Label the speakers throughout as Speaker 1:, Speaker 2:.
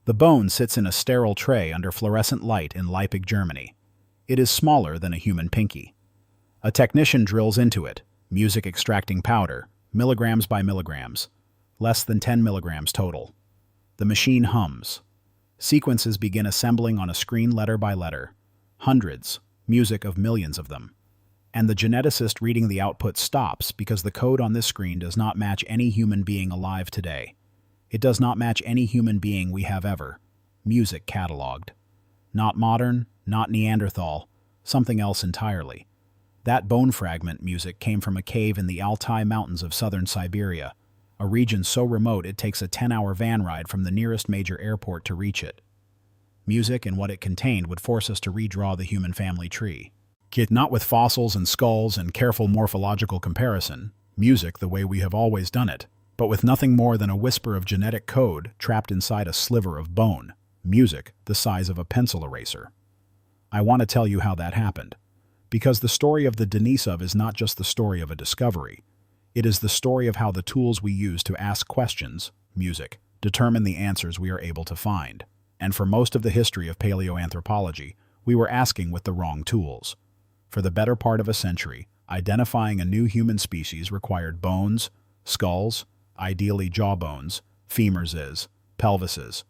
Speaker 1: The bone sits in a sterile tray under fluorescent light in Leipzig, Germany. It is smaller than a human pinky. A technician drills into it, music extracting powder, milligrams by milligrams, less than 10 milligrams total. The machine hums. Sequences begin assembling on a screen letter by letter. Hundreds, music of millions of them. And the geneticist reading the output stops because the code on this screen does not match any human being alive today. It does not match any human being we have ever. Music cataloged. Not modern, not Neanderthal, something else entirely. That bone fragment music came from a cave in the Altai Mountains of southern Siberia, a region so remote it takes a 10-hour van ride from the nearest major airport to reach it. Music and what it contained would force us to redraw the human family tree. Not with fossils and skulls and careful morphological comparison, music the way we have always done it, but with nothing more than a whisper of genetic code trapped inside a sliver of bone, music the size of a pencil eraser. I want to tell you how that happened, because the story of the Denisov is not just the story of a discovery. It is the story of how the tools we use to ask questions, music, determine the answers we are able to find. And for most of the history of paleoanthropology, we were asking with the wrong tools. For the better part of a century, identifying a new human species required bones, skulls, ideally jawbones, femurs, pelvises.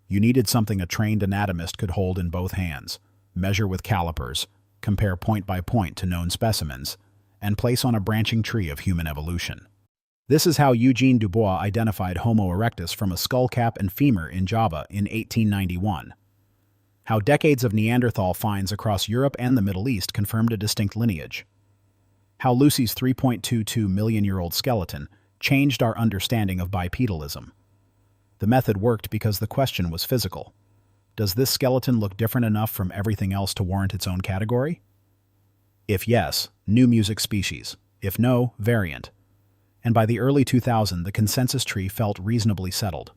Speaker 1: You needed something a trained anatomist could hold in both hands, measure with calipers, compare point by point to known specimens, and place on a branching tree of human evolution. This is how Eugene Dubois identified Homo erectus from a skullcap and femur in Java in 1891. How decades of Neanderthal finds across Europe and the Middle East confirmed a distinct lineage. How Lucy's 3.22 million-year-old skeleton changed our understanding of bipedalism. The method worked because the question was physical. Does this skeleton look different enough from everything else to warrant its own category? If yes, new music species. If no, variant. And by the early 2000s, the consensus tree felt reasonably settled.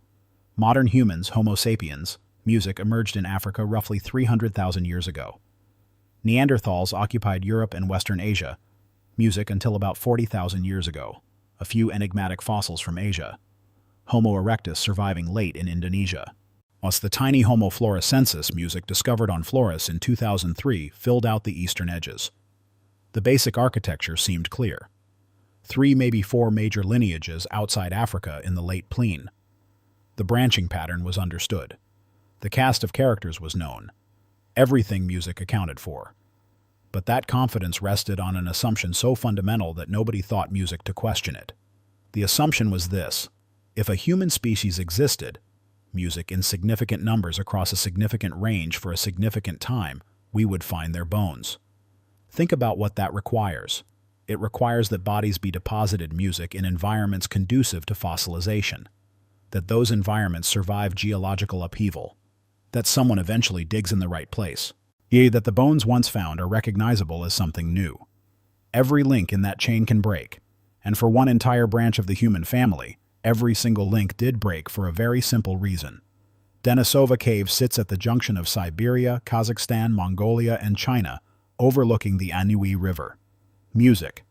Speaker 1: Modern humans, Homo sapiens, music emerged in Africa roughly 300,000 years ago. Neanderthals occupied Europe and Western Asia, music until about 40,000 years ago. A few enigmatic fossils from Asia. Homo erectus surviving late in Indonesia. Whilst the tiny Homo floresiensis music discovered on Flores in 2003 filled out the eastern edges. The basic architecture seemed clear. 3, maybe 4 major lineages outside Africa in the late Pliene. The branching pattern was understood. The cast of characters was known. Everything music accounted for. But that confidence rested on an assumption so fundamental that nobody thought music to question it. The assumption was this: if a human species existed, music in significant numbers across a significant range for a significant time, we would find their bones. Think about what that requires. It requires that bodies be deposited music in environments conducive to fossilization, that those environments survive geological upheaval, that someone eventually digs in the right place, that the bones once found are recognizable as something new. Every link in that chain can break, and for one entire branch of the human family, every single link did break for a very simple reason. Denisova Cave sits at the junction of Siberia, Kazakhstan, Mongolia, and China, overlooking the Anhui River. Music.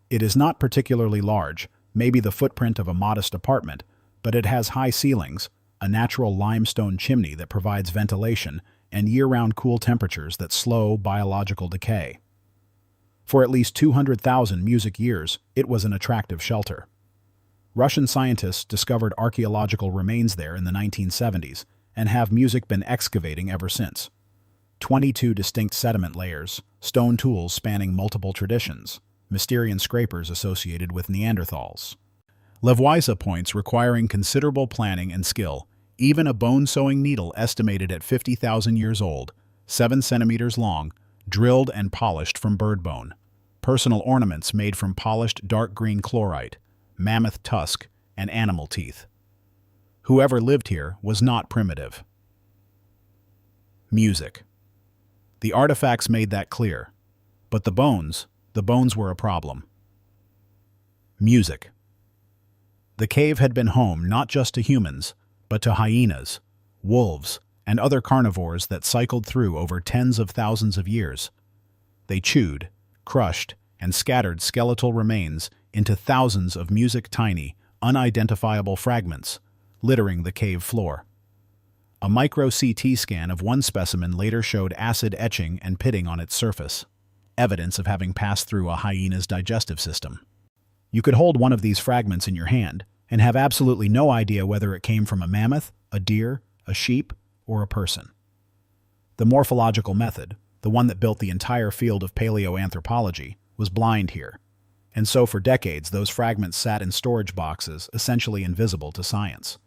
Speaker 1: It is not particularly large, maybe the footprint of a modest apartment, but it has high ceilings, a natural limestone chimney that provides ventilation, and year-round cool temperatures that slow biological decay. For at least 200,000 music years, it was an attractive shelter. Russian scientists discovered archaeological remains there in the 1970s and have music been excavating ever since. 22 distinct sediment layers, stone tools spanning multiple traditions, Mysterian scrapers associated with Neanderthals. Lavoisier points requiring considerable planning and skill, even a bone-sewing needle estimated at 50,000 years old, 7 centimeters long, drilled and polished from bird bone. Personal ornaments made from polished dark green chlorite, mammoth tusk, and animal teeth. Whoever lived here was not primitive. Music. The artifacts made that clear. But the bones were a problem. Music. The cave had been home not just to humans, but to hyenas, wolves, and other carnivores that cycled through over tens of thousands of years. They chewed, crushed, and scattered skeletal remains into thousands of music-tiny, unidentifiable fragments, littering the cave floor. A micro CT scan of one specimen later showed acid etching and pitting on its surface, evidence of having passed through a hyena's digestive system. You could hold one of these fragments in your hand and have absolutely no idea whether it came from a mammoth, a deer, a sheep, or a person. The morphological method, the one that built the entire field of paleoanthropology, was blind here, and so for decades those fragments sat in storage boxes, essentially invisible to science.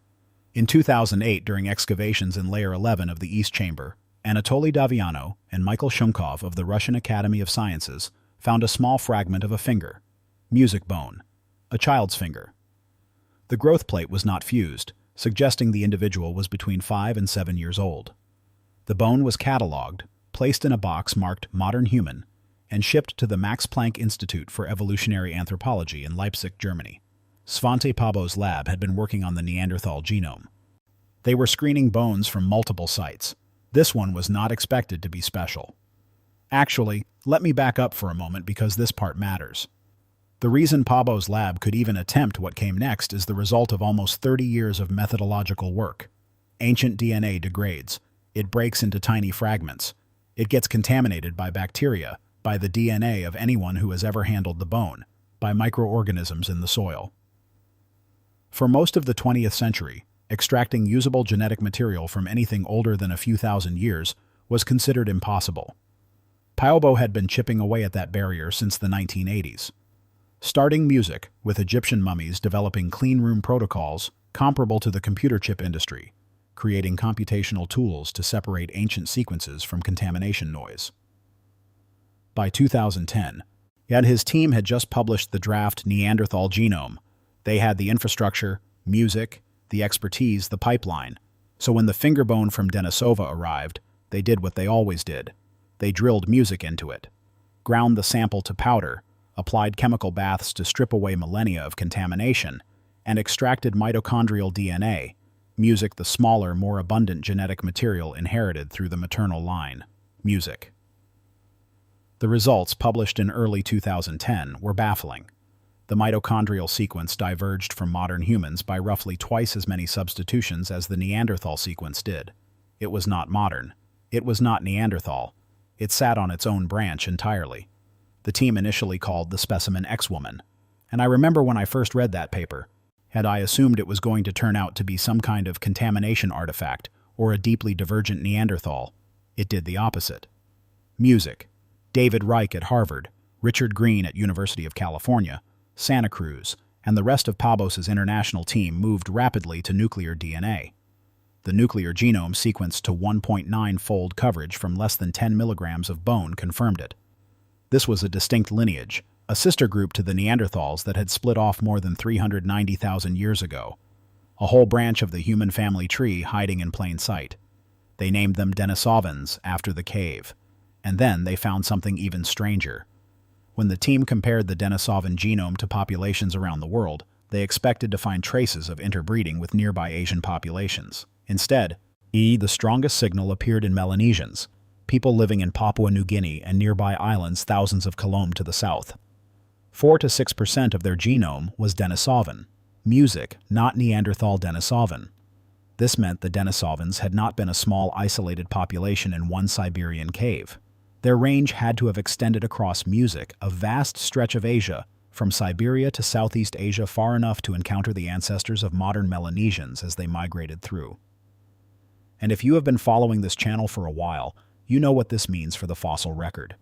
Speaker 1: In 2008, during excavations in Layer 11 of the East Chamber, Anatoly Daviano and Michael Shumkov of the Russian Academy of Sciences found a small fragment of a finger, music bone, a child's finger. The growth plate was not fused, suggesting the individual was between 5 and 7 years old. The bone was catalogued, placed in a box marked Modern Human, and shipped to the Max Planck Institute for Evolutionary Anthropology in Leipzig, Germany. Svante Pääbo's lab had been working on the Neanderthal genome. They were screening bones from multiple sites. This one was not expected to be special. Actually, let me back up for a moment because this part matters. The reason Pääbo's lab could even attempt what came next is the result of almost 30 years of methodological work. Ancient DNA degrades. It breaks into tiny fragments. It gets contaminated by bacteria, by the DNA of anyone who has ever handled the bone, by microorganisms in the soil. For most of the 20th century, extracting usable genetic material from anything older than a few thousand years was considered impossible. Pääbo had been chipping away at that barrier since the 1980s. Starting music, with Egyptian mummies developing cleanroom protocols comparable to the computer chip industry, creating computational tools to separate ancient sequences from contamination noise. By 2010, yet his team had just published the draft Neanderthal genome. They had the infrastructure, music, the expertise, the pipeline. So when the finger bone from Denisova arrived, they did what they always did. They drilled music into it, ground the sample to powder, applied chemical baths to strip away millennia of contamination, and extracted mitochondrial DNA, music the smaller, more abundant genetic material inherited through the maternal line, music. The results, published in early 2010, were baffling. The mitochondrial sequence diverged from modern humans by roughly twice as many substitutions as the Neanderthal sequence did. It was not modern. It was not Neanderthal. It sat on its own branch entirely. The team initially called the specimen X-woman, and I remember when I first read that paper, had I assumed it was going to turn out to be some kind of contamination artifact or a deeply divergent Neanderthal, it did the opposite. Music. David Reich at Harvard, Richard Green at University of California, Santa Cruz, and the rest of Pääbo's international team moved rapidly to nuclear DNA. The nuclear genome sequenced to 1.9-fold coverage from less than 10 milligrams of bone confirmed it. This was a distinct lineage, a sister group to the Neanderthals that had split off more than 390,000 years ago, a whole branch of the human family tree hiding in plain sight. They named them Denisovans after the cave, and then they found something even stranger. When the team compared the Denisovan genome to populations around the world, they expected to find traces of interbreeding with nearby Asian populations. Instead, the strongest signal appeared in Melanesians, people living in Papua New Guinea and nearby islands thousands of kilometers to the south. 4 to 6% of their genome was Denisovan, music, not Neanderthal Denisovan. This meant the Denisovans had not been a small isolated population in one Siberian cave. Their range had to have extended across music, a vast stretch of Asia, from Siberia to Southeast Asia, far enough to encounter the ancestors of modern Melanesians as they migrated through. And if you have been following this channel for a while, you know what this means for the fossil record.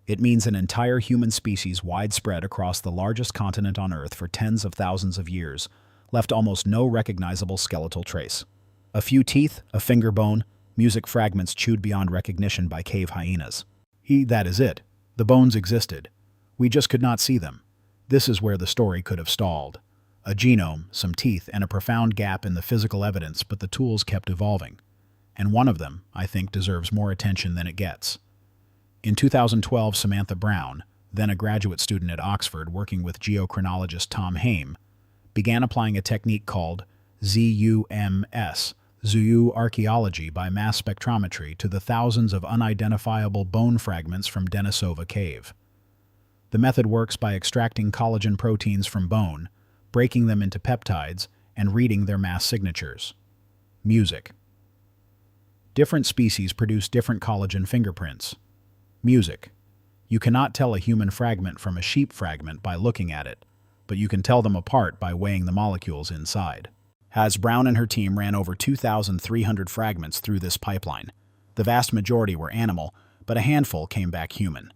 Speaker 1: It means an entire human species widespread across the largest continent on Earth for tens of thousands of years, left almost no recognizable skeletal trace. A few teeth, a finger bone, music fragments chewed beyond recognition by cave hyenas. That is it. The bones existed. We just could not see them. This is where the story could have stalled. A genome, some teeth, and a profound gap in the physical evidence, but the tools kept evolving. And one of them, I think, deserves more attention than it gets. In 2012, Samantha Brown, then a graduate student at Oxford working with geochronologist Tom Haim, began applying a technique called ZUMS, archaeology by mass spectrometry, to the thousands of unidentifiable bone fragments from Denisova Cave. The method works by extracting collagen proteins from bone, breaking them into peptides, and reading their mass signatures. Music. Different species produce different collagen fingerprints. Music. You cannot tell a human fragment from a sheep fragment by looking at it, but you can tell them apart by weighing the molecules inside. Has Brown and her team ran over 2,300 fragments through this pipeline. The vast majority were animal, but a handful came back human.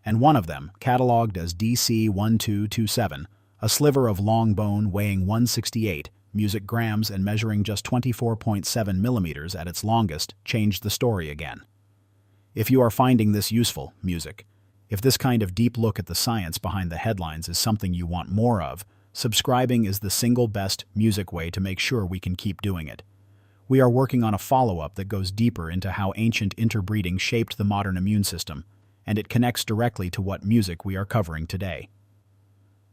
Speaker 1: And one of them, catalogued as DC1227, a sliver of long bone weighing 168 music grams and measuring just 24.7 millimeters at its longest, changed the story again. If you are finding this useful, music, if this kind of deep look at the science behind the headlines is something you want more of, subscribing is the single best music way to make sure we can keep doing it. We are working on a follow-up that goes deeper into how ancient interbreeding shaped the modern immune system, and it connects directly to what music we are covering today.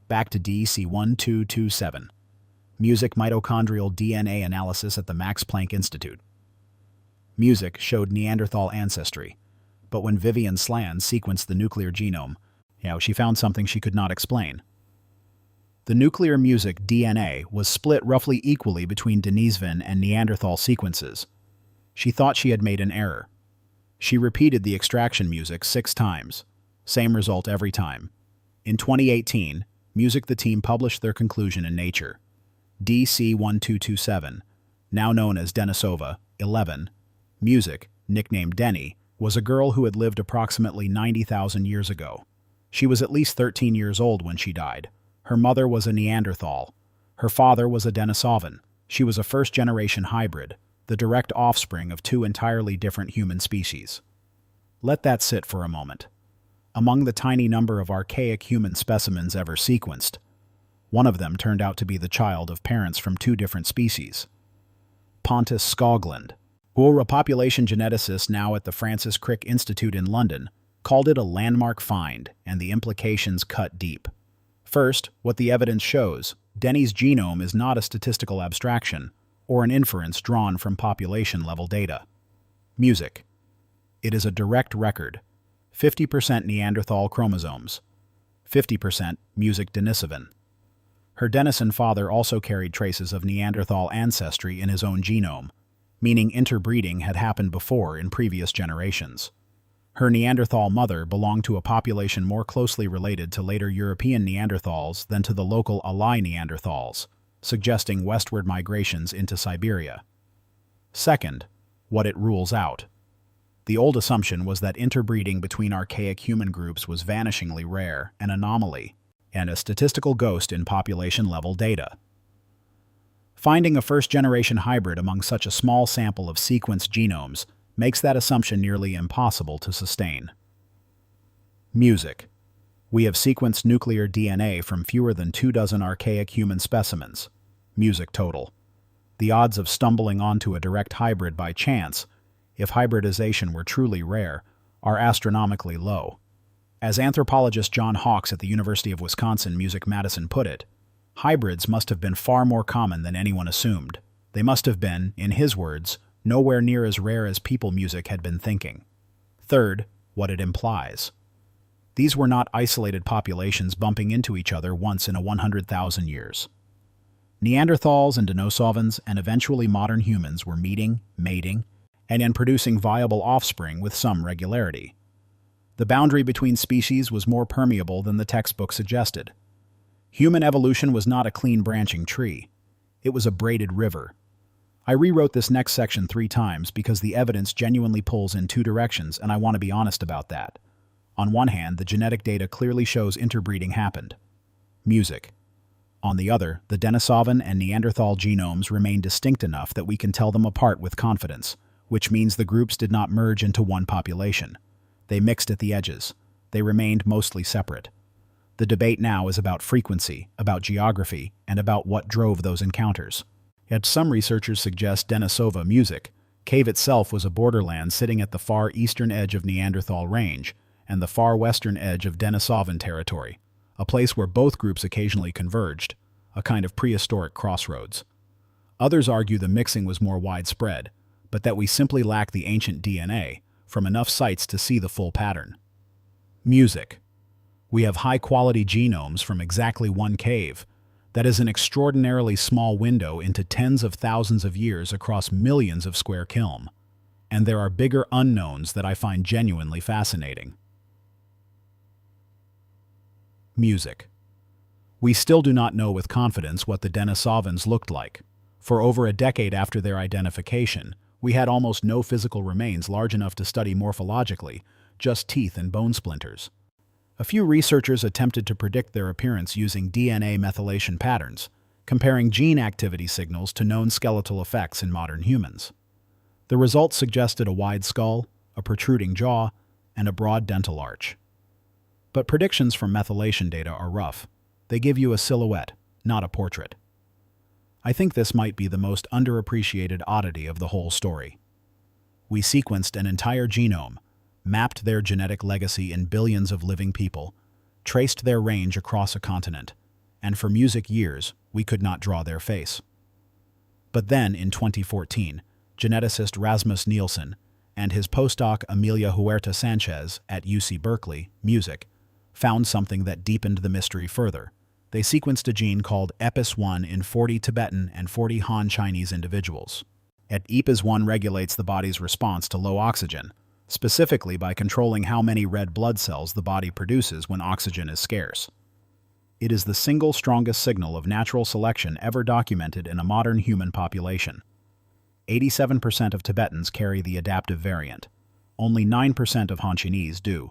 Speaker 1: Back to DC1227. Music mitochondrial DNA analysis at the Max Planck Institute. Music showed Neanderthal ancestry, but when Vivian Sland sequenced the nuclear genome, she found something she could not explain. The nuclear music DNA was split roughly equally between Denisovan and Neanderthal sequences. She thought she had made an error. She repeated the extraction music 6 times. Same result every time. In 2018, the team published their conclusion in Nature. DC1227, now known as Denisova 11, music, nicknamed Denny, was a girl who had lived approximately 90,000 years ago. She was at least 13 years old when she died. Her mother was a Neanderthal. Her father was a Denisovan. She was a first-generation hybrid, the direct offspring of 2 entirely different human species. Let that sit for a moment. Among the tiny number of archaic human specimens ever sequenced, one of them turned out to be the child of parents from 2 different species. Pontus Skoglund, who a population geneticist now at the Francis Crick Institute in London, called it a landmark find, and the implications cut deep. First, what the evidence shows, Denny's genome is not a statistical abstraction or an inference drawn from population-level data. Music. It is a direct record. 50% Neanderthal chromosomes. 50% music Denisovan. Her Denison father also carried traces of Neanderthal ancestry in his own genome, meaning interbreeding had happened before in previous generations. Her Neanderthal mother belonged to a population more closely related to later European Neanderthals than to the local Alai Neanderthals, suggesting westward migrations into Siberia. Second, what it rules out. The old assumption was that interbreeding between archaic human groups was vanishingly rare, an anomaly, and a statistical ghost in population-level data. Finding a first-generation hybrid among such a small sample of sequenced genomes makes that assumption nearly impossible to sustain. Music. We have sequenced nuclear DNA from fewer than 24 archaic human specimens. Music total. The odds of stumbling onto a direct hybrid by chance, if hybridization were truly rare, are astronomically low. As anthropologist John Hawks at the University of Wisconsin-Madison put it, hybrids must have been far more common than anyone assumed. They must have been, in his words, nowhere near as rare as people music had been thinking. Third, what it implies. These were not isolated populations bumping into each other once in a 100,000 years. Neanderthals and Denisovans and eventually modern humans were meeting, mating, and producing viable offspring with some regularity. The boundary between species was more permeable than the textbook suggested. Human evolution was not a clean branching tree. It was a braided river. I rewrote this next section 3 times because the evidence genuinely pulls in 2 directions, and I want to be honest about that. On one hand, the genetic data clearly shows interbreeding happened. Music. On the other, the Denisovan and Neanderthal genomes remain distinct enough that we can tell them apart with confidence, which means the groups did not merge into one population. They mixed at the edges. They remained mostly separate. The debate now is about frequency, about geography, and about what drove those encounters. Yet some researchers suggest Denisova Cave itself was a borderland sitting at the far eastern edge of Neanderthal range and the far western edge of Denisovan territory, a place where both groups occasionally converged, a kind of prehistoric crossroads. Others argue the mixing was more widespread, but that we simply lack the ancient DNA from enough sites to see the full pattern. Music. We have high-quality genomes from exactly one cave. That is an extraordinarily small window into tens of thousands of years across millions of square kilm. And there are bigger unknowns that I find genuinely fascinating. Music. We still do not know with confidence what the Denisovans looked like. For over a decade after their identification, we had almost no physical remains large enough to study morphologically, just teeth and bone splinters. A few researchers attempted to predict their appearance using DNA methylation patterns, comparing gene activity signals to known skeletal effects in modern humans. The results suggested a wide skull, a protruding jaw, and a broad dental arch. But predictions from methylation data are rough. They give you a silhouette, not a portrait. I think this might be the most underappreciated oddity of the whole story. We sequenced an entire genome, mapped their genetic legacy in billions of living people, traced their range across a continent, and for music years, we could not draw their face. But then, in 2014, geneticist Rasmus Nielsen and his postdoc Amelia Huerta Sanchez at UC Berkeley, Music, found something that deepened the mystery further. They sequenced a gene called EPIS1 in 40 Tibetan and 40 Han Chinese individuals. EPIS1 regulates the body's response to low oxygen, specifically by controlling how many red blood cells the body produces when oxygen is scarce. It is the single strongest signal of natural selection ever documented in a modern human population. 87% of Tibetans carry the adaptive variant. Only 9% of Han Chinese do.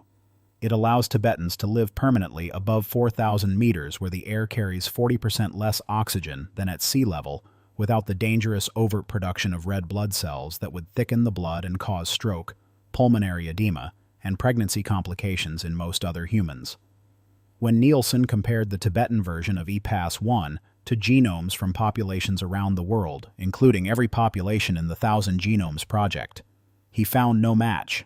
Speaker 1: It allows Tibetans to live permanently above 4,000 meters where the air carries 40% less oxygen than at sea level without the dangerous overt production of red blood cells that would thicken the blood and cause stroke, pulmonary edema, and pregnancy complications in most other humans. When Nielsen compared the Tibetan version of EPAS-1 to genomes from populations around the world, including every population in the 1,000 Genomes Project, he found no match.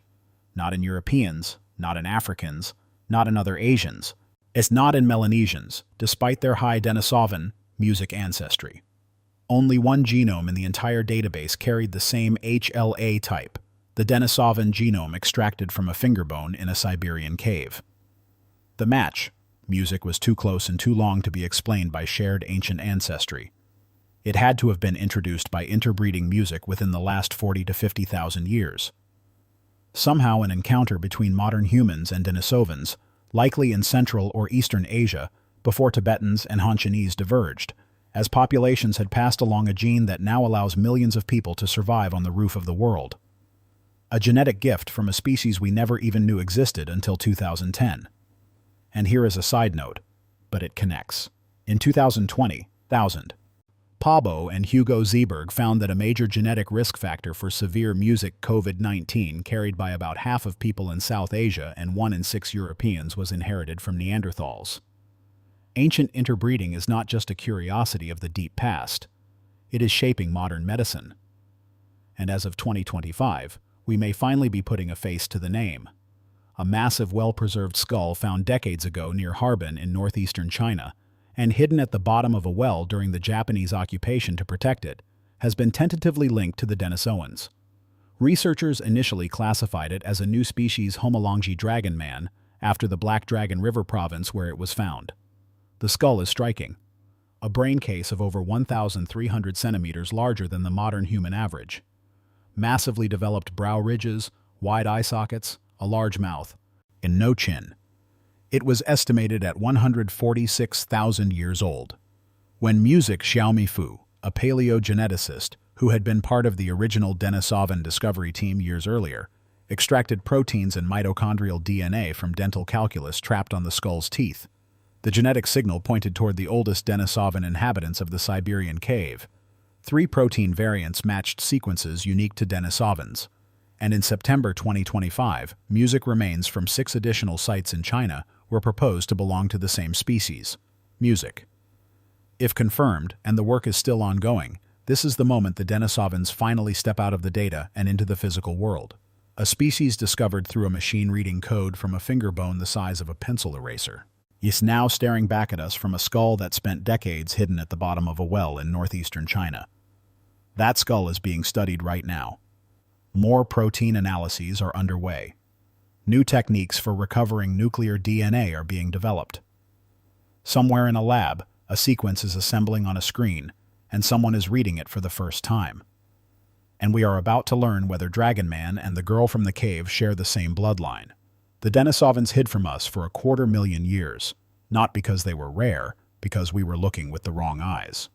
Speaker 1: Not in Europeans, not in Africans, not in other Asians. It's not in Melanesians, despite their high Denisovan music ancestry. Only one genome in the entire database carried the same HLA type, the Denisovan genome extracted from a finger bone in a Siberian cave. The match, music, was too close and too long to be explained by shared ancient ancestry. It had to have been introduced by interbreeding music within the last 40 to 50,000 years. Somehow an encounter between modern humans and Denisovans, likely in Central or Eastern Asia, before Tibetans and Han Chinese diverged, as populations had passed along a gene that now allows millions of people to survive on the roof of the world. A genetic gift from a species we never even knew existed until 2010. And here is a side note, but it connects. In 2020, Pabo and Hugo Zeeberg found that a major genetic risk factor for severe music COVID-19 carried by about half of people in South Asia and 1 in 6 Europeans was inherited from Neanderthals. Ancient interbreeding is not just a curiosity of the deep past. It is shaping modern medicine. And as of 2025, we may finally be putting a face to the name. A massive, well-preserved skull found decades ago near Harbin in northeastern China, and hidden at the bottom of a well during the Japanese occupation to protect it, has been tentatively linked to the Denisovans. Researchers initially classified it as a new species Homolongi dragon man after the Black Dragon River province where it was found. The skull is striking. A brain case of over 1,300 centimeters larger than the modern human average. Massively developed brow ridges, wide eye sockets, a large mouth, and no chin. It was estimated at 146,000 years old. When Music Xiaomi Fu, a paleogeneticist who had been part of the original Denisovan discovery team years earlier, extracted proteins and mitochondrial DNA from dental calculus trapped on the skull's teeth, the genetic signal pointed toward the oldest Denisovan inhabitants of the Siberian cave. 3 protein variants matched sequences unique to Denisovans, and in September 2025, music remains from 6 additional sites in China were proposed to belong to the same species, music. If confirmed, and the work is still ongoing, this is the moment the Denisovans finally step out of the data and into the physical world. A species discovered through a machine reading code from a finger bone the size of a pencil eraser. Is now staring back at us from a skull that spent decades hidden at the bottom of a well in northeastern China. That skull is being studied right now. More protein analyses are underway. New techniques for recovering nuclear DNA are being developed. Somewhere in a lab, a sequence is assembling on a screen, and someone is reading it for the first time. And we are about to learn whether Dragon Man and the girl from the cave share the same bloodline. The Denisovans hid from us for 250,000 years, not because they were rare, because we were looking with the wrong eyes.